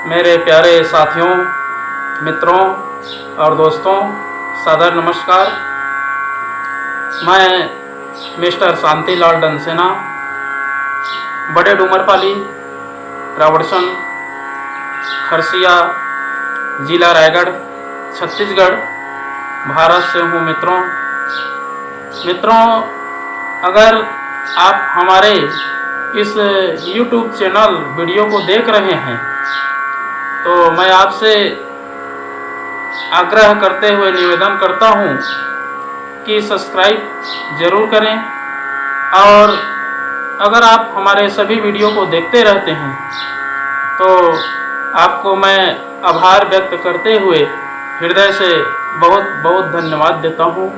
मेरे प्यारे साथियों, मित्रों और दोस्तों, सादर नमस्कार। मैं मिस्टर शांतिलाल डनसेना, बड़े डूमरपाली, रावड़सन, खरसिया, जिला रायगढ़, छत्तीसगढ़, भारत से हूँ। मित्रों, अगर आप हमारे इस YouTube चैनल वीडियो को देख रहे हैं तो मैं आपसे आग्रह करते हुए निवेदन करता हूँ कि सब्सक्राइब ज़रूर करें। और अगर आप हमारे सभी वीडियो को देखते रहते हैं तो आपको मैं आभार व्यक्त करते हुए हृदय से बहुत बहुत धन्यवाद देता हूँ।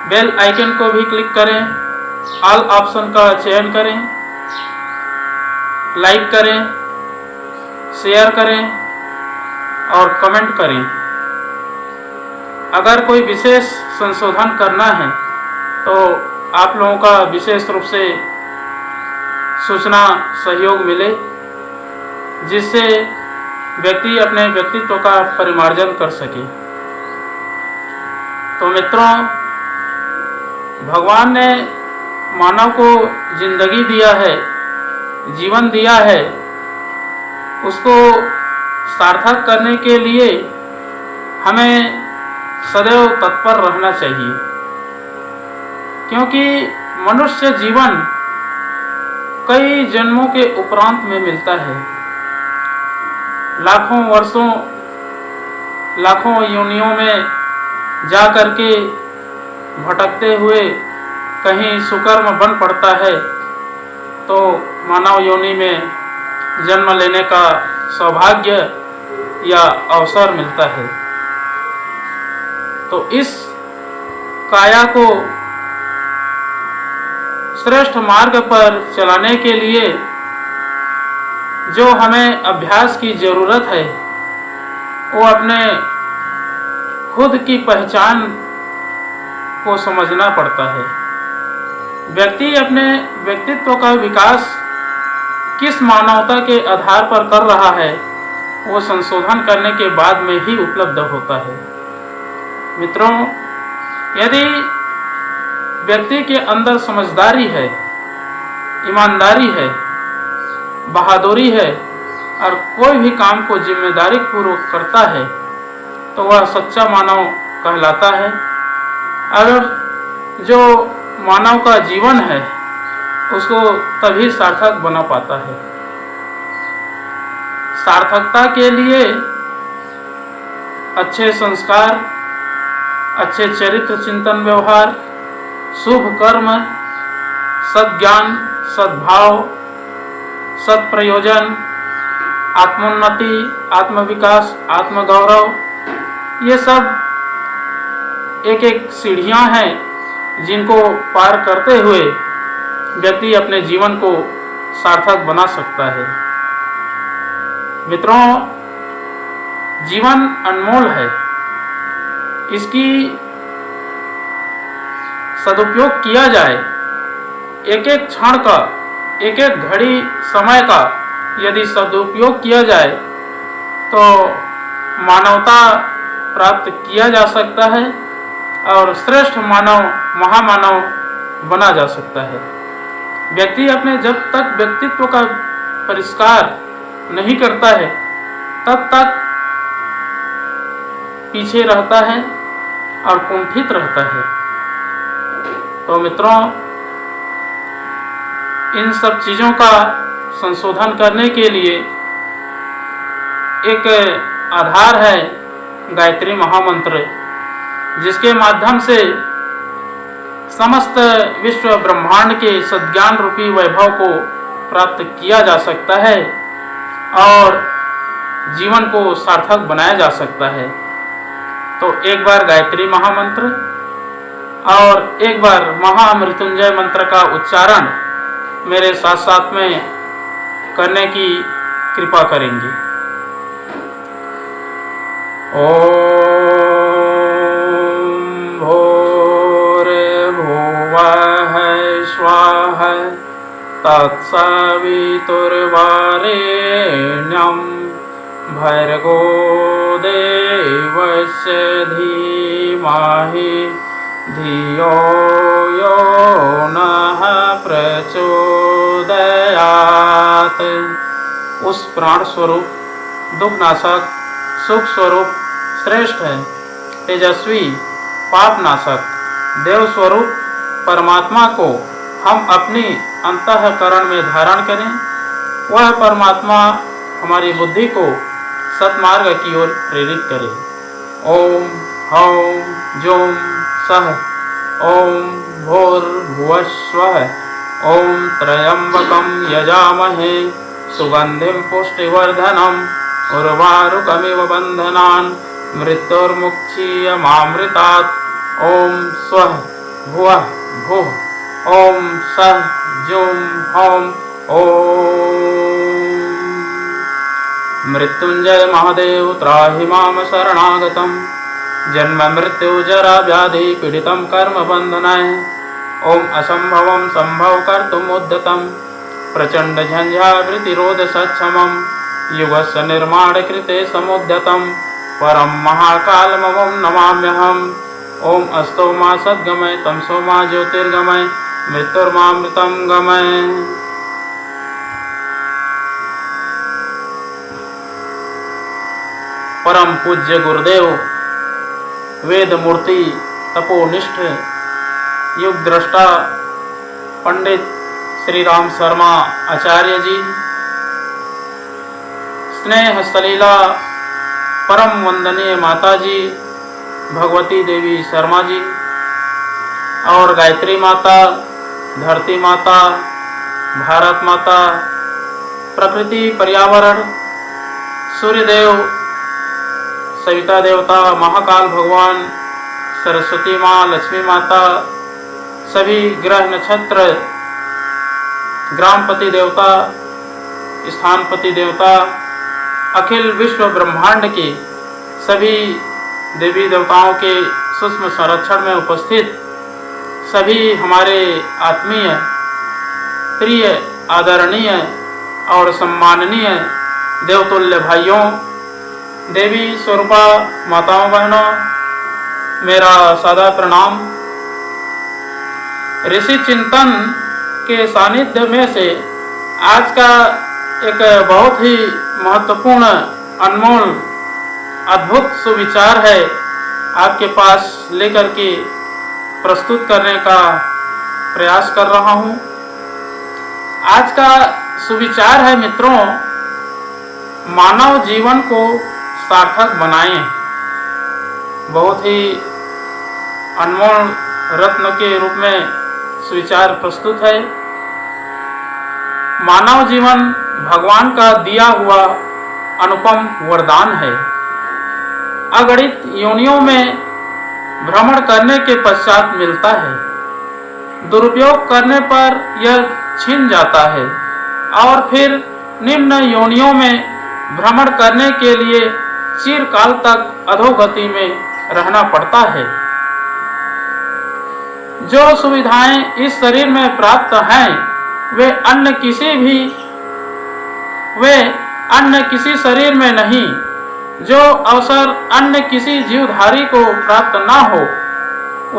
बेल आइकन को भी क्लिक करें, ऑल ऑप्शन का चयन करें, लाइक करें, शेयर करें और कमेंट करें। अगर कोई विशेष संशोधन करना है तो आप लोगों का विशेष रूप से सूचना सहयोग मिले, जिससे व्यक्ति अपने व्यक्तित्व का परिमार्जन कर सके। तो मित्रों, भगवान ने मानव को जिंदगी दिया है, जीवन दिया है, उसको सार्थक करने के लिए हमें सदैव तत्पर रहना चाहिए, क्योंकि मनुष्य जीवन कई जन्मों के उपरांत में मिलता है। लाखों वर्षों, लाखों योनियों में जा कर के भटकते हुए कहीं सुकर्म बन पड़ता है तो मानव योनि में जन्म लेने का सौभाग्य या अवसर मिलता है। तो इस काया को श्रेष्ठ मार्ग पर चलाने के लिए जो हमें अभ्यास की ज़रूरत है, वो अपने खुद की पहचान को समझना पड़ता है। व्यक्ति अपने व्यक्तित्व का विकास किस मानवता के आधार पर कर रहा है, वो संशोधन करने के बाद में ही उपलब्ध होता है। मित्रों, यदि व्यक्ति के अंदर समझदारी है, ईमानदारी है, बहादुरी है और कोई भी काम को जिम्मेदारी पूर्वक करता है तो वह सच्चा मानव कहलाता है। अगर जो मानव का जीवन है उसको तभी सार्थक बना पाता है। सार्थकता के लिए अच्छे संस्कार, अच्छे चरित्र चिंतन व्यवहार, शुभ कर्म, सद्ज्ञान, सद्भाव, सत्प्रयोजन, आत्मोन्नति, आत्मविकास, आत्मगौरव, ये सब एक एक सीढ़ियां हैं जिनको पार करते हुए व्यक्ति अपने जीवन को सार्थक बना सकता है। मित्रों, जीवन अनमोल है, इसकी सदुपयोग किया जाए। एक एक क्षण का, एक एक घड़ी समय का यदि सदुपयोग किया जाए तो मानवता प्राप्त किया जा सकता है और श्रेष्ठ मानव, महामानव बना जा सकता है। व्यक्ति अपने जब तक व्यक्तित्व का परिष्कार नहीं करता है तब तक पीछे रहता है और कुंठित रहता है। तो मित्रों, इन सब चीज़ों का संशोधन करने के लिए एक आधार है गायत्री महामंत्र, जिसके माध्यम से समस्त विश्व ब्रह्मांड के सद्ज्ञान रूपी वैभव को प्राप्त किया जा सकता है और जीवन को सार्थक बनाया जा सकता है। तो एक बार गायत्री महामंत्र और एक बार महामृत्युंजय मंत्र का उच्चारण मेरे साथ साथ में करने की कृपा करेंगे। ओम भूर्भुवः स्वः तत्सवितुर्वरेण्यं वरेण्यं भर्गो देवस्य धीमहि धियो यो नः प्रचोदयात्। उस प्राण स्वरूप, दुखनाशक, सुख स्वरूप श्रेष्ठ है, तेजस्वी, पापनाशक, देव स्वरूप परमात्मा को हम अपनी अंतःकरण में धारण करें। वह परमात्मा हमारी बुद्धि को सत्मार्ग की ओर प्रेरित करे। ओम हौं जूं सः ओम भूर्भुवस्वः ओम त्र्यंबकं यजामहे सुगंधिं पुष्टिवर्धनम् उर्वारुकमिव बन्धनान् मृत्युर्मुक्षीयमामृतात्। ओम स्वः भुवः भुः ओम सः जूं हौं ओम। मृत्युंजय महादेव त्राहि माम शरणागतं जन्म मृत्यु जरा व्याधि पीडितं कर्म बन्धनाय। ओम असंभवं संभव कर्तुम् उद्यतं प्रचंड झंझावृतिरोध सक्षमं युगस्य निर्माण कृते समुद्यतं परम महाकालमं नमाम्यहम्। ओम अस्तो मा सद्गमय तमसो मा ज्योतिर्गमय मृत्युर्मामृतं गमय। परम पूज्य गुरुदेव वेद मूर्ति तपोनिष्ठ युग दृष्टा पंडित श्री राम शर्मा आचार्य जी, स्नेह सलीला परम वंदनीय माता जी भगवती देवी शर्मा जी और गायत्री माता, धरती माता, भारत माता, प्रकृति पर्यावरण, सूर्यदेव, सविता देवता, महाकाल भगवान, सरस्वती माँ, लक्ष्मी माता, सभी ग्रह नक्षत्र, ग्रामपति देवता, स्थानपति देवता, अखिल विश्व ब्रह्मांड के सभी देवी देवताओं के सूक्ष्म संरक्षण में उपस्थित सभी हमारे आत्मीय, प्रिय, आदरणीय और सम्माननीय देवतुल्य भाइयों, देवी स्वरूपा माताओं बहनों, मेरा सादा प्रणाम। ऋषि चिंतन के सानिध्य में से आज का एक बहुत ही महत्वपूर्ण, अनमोल, अद्भुत सुविचार है आपके पास लेकर के प्रस्तुत करने का प्रयास कर रहा हूँ। आज का सुविचार है मित्रों, मानव जीवन को सार्थक बनाएं। बहुत ही अनमोल रत्न के रूप में सुविचार प्रस्तुत है। मानव जीवन भगवान का दिया हुआ अनुपम वरदान है। अगणित योनियों में भ्रमण करने के पश्चात मिलता है। दुरुपयोग करने पर यह छिन जाता है और फिर निम्न योनियों में भ्रमण करने के लिए चिरकाल तक अधोगति में रहना पड़ता है। जो सुविधाएं इस शरीर में प्राप्त हैं वे अन्य किसी शरीर में नहीं। जो अवसर अन्य किसी जीवधारी को प्राप्त ना हो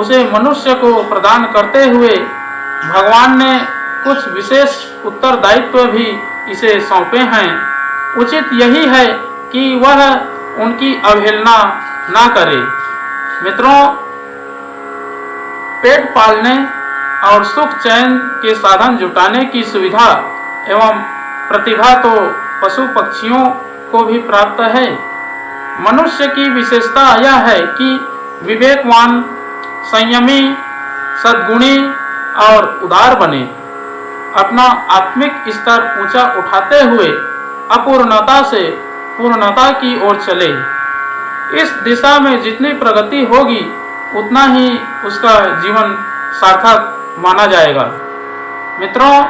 उसे मनुष्य को प्रदान करते हुए भगवान ने कुछ विशेष उत्तरदायित्व भी इसे सौंपे हैं। उचित यही है कि वह उनकी अवहेलना ना करे। मित्रों, पेट पालने और सुख चैन के साधन जुटाने की सुविधा एवं प्रतिभा तो पशु पक्षियों को भी प्राप्त है। मनुष्य की विशेषता यह है कि विवेकवान, संयमी, सद्गुणी और उदार बने। अपना आत्मिक स्तर ऊंचा उठाते हुए अपूर्णता से पूर्णता की ओर चले। इस दिशा में जितनी प्रगति होगी उतना ही उसका जीवन सार्थक माना जाएगा। मित्रों,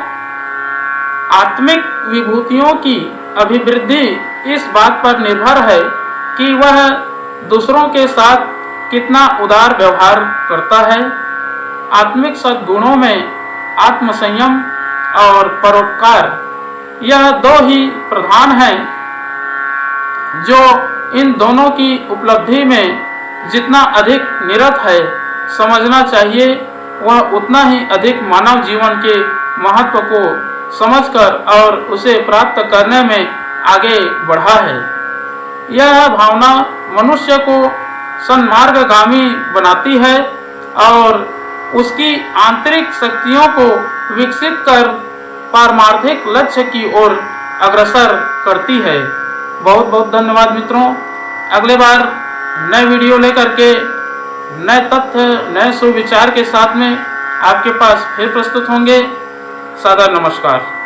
आत्मिक विभूतियों की अभिवृद्धि इस बात पर निर्भर है कि वह दूसरों के साथ कितना उदार व्यवहार करता है। आत्मिक सद्गुणों में आत्मसंयम और परोपकार, यह दो ही प्रधान हैं जो इन दोनों की उपलब्धि में जितना अधिक निरत है, समझना चाहिए वह उतना ही अधिक मानव जीवन के महत्व को समझकर और उसे प्राप्त करने में आगे बढ़ा है। यह भावना मनुष्य को सन्मार्गगामी बनाती है और उसकी आंतरिक शक्तियों को विकसित कर पारमार्थिक लक्ष्य की ओर अग्रसर करती है। बहुत बहुत धन्यवाद मित्रों। अगले बार नए वीडियो लेकर के नए तथ्य, नए सुविचार के साथ में आपके पास फिर प्रस्तुत होंगे। सादर नमस्कार।